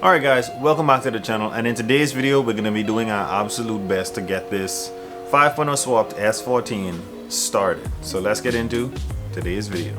Alright guys, welcome back to the channel, and in today's video we're going to be doing our absolute best to get this 5.0 swapped S14 started. So let's get into today's video.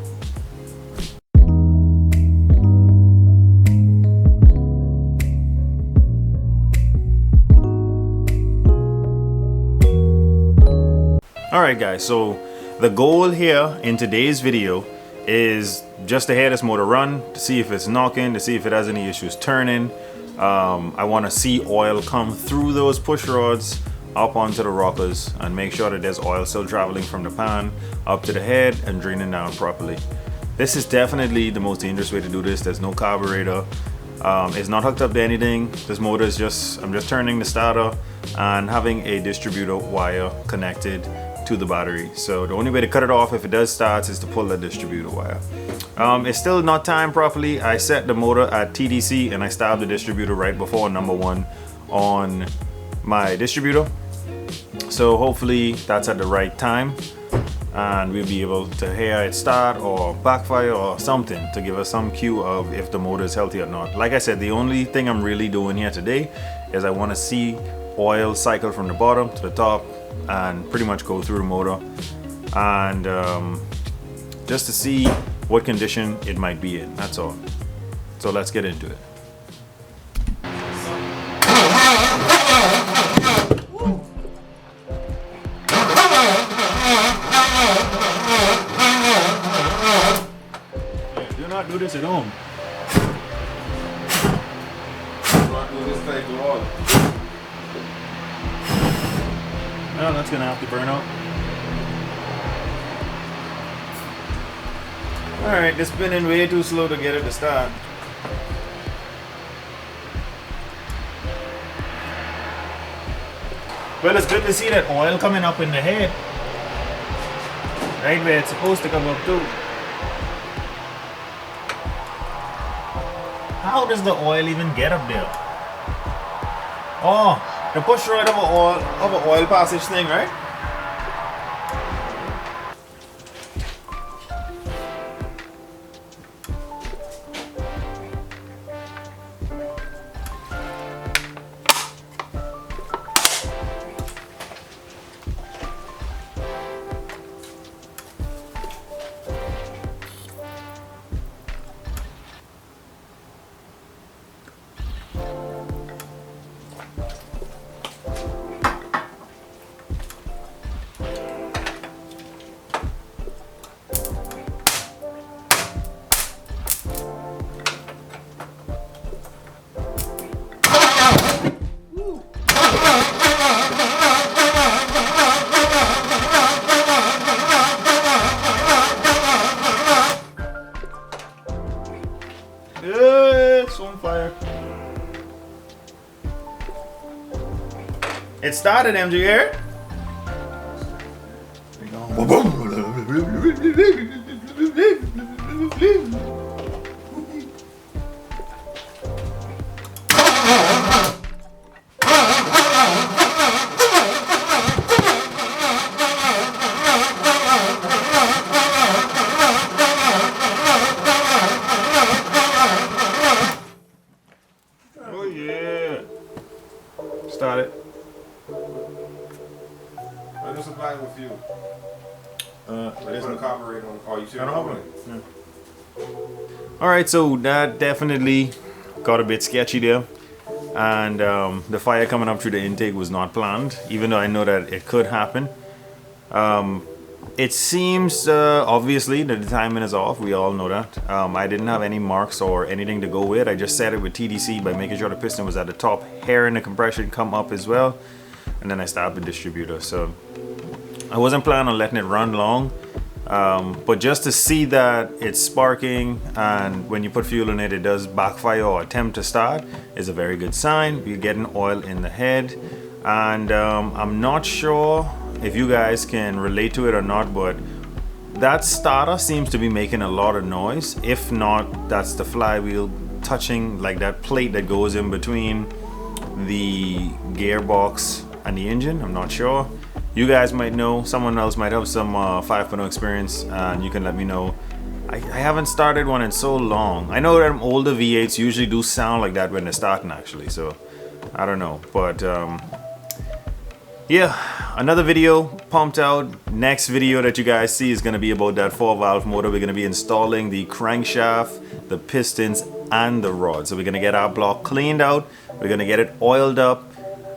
Alright guys, so the goal here in today's video is just to hear this motor run, to see if it's knocking, to see if it has any issues turning. I want to see oil come through those push rods up onto the rockers and make sure that there's oil still traveling from the pan up to the head and draining down properly. This is definitely the most dangerous way to do this. There's no carburetor. It's not hooked up to anything. This motor is I'm just turning the starter and having a distributor wire connected to the battery. So the only way to cut it off if it does start is to pull the distributor wire. It's still not timed properly. I set the motor at TDC and I stopped the distributor right before number 1 on my distributor. So hopefully that's at the right time and we'll be able to hear it start or backfire or something to give us some cue of if the motor is healthy or not. Like I said, the only thing I'm really doing here today is I want to see oil cycle from the bottom to the top and pretty much go through the motor and just to see what condition it might be in, that's all. So let's get into it. Do not do this at home. Do not do this type of oil. No, that's gonna have to burn out. Alright, it's spinning way too slow to get it to start. Well, it's good to see that oil coming up in the head. Right where it's supposed to come up too. How does the oil even get up there? Oh, the push rod of an oil passage thing, right? It's on fire. It started, MG here. Oh yeah. Started. I just supply it with fuel. There's no carburetor on the car. You see I what don't I'm have doing? Alright, so that definitely got a bit sketchy there. And the fire coming up through the intake was not planned, even though I know that it could happen. It seems obviously that the timing is off. We all know that. I didn't have any marks or anything to go with. I just set it with TDC by making sure the piston was at the top, hearing the compression come up as well, and then I stopped the distributor. So I wasn't planning on letting it run long, but just to see that it's sparking and when you put fuel in it, it does backfire or attempt to start is a very good sign. You're getting oil in the head, and I'm not sure if you guys can relate to it or not, but that starter seems to be making a lot of noise. If not, that's the flywheel touching like that plate that goes in between the gearbox and the engine. I'm not sure. You guys might know, someone else might have some 5.0 experience, and you can let me know. I haven't started one in so long. I know that older V8s usually do sound like that when they're starting actually, so I don't know. But yeah, another video pumped out. Next video that you guys see is going to be about that 4-valve motor. We're going to be installing the crankshaft, the pistons, and the rods. So we're going to get our block cleaned out. We're going to get it oiled up.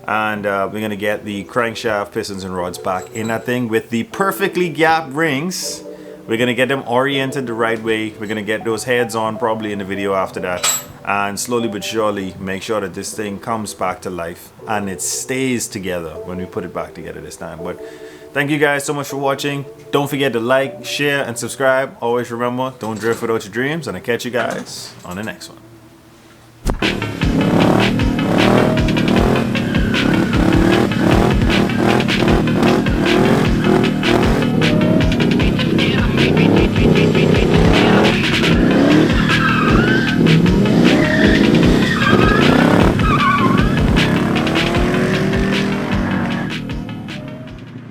And we're going to get the crankshaft, pistons, and rods back in that thing with the perfectly gapped rings. We're going to get them oriented the right way. We're going to get those heads on probably in the video after that. And slowly but surely make sure that this thing comes back to life and it stays together when we put it back together this time. But thank you guys so much for watching. Don't forget to like, share, and subscribe. Always remember, don't drift without your dreams. And I'll catch you guys on the next one.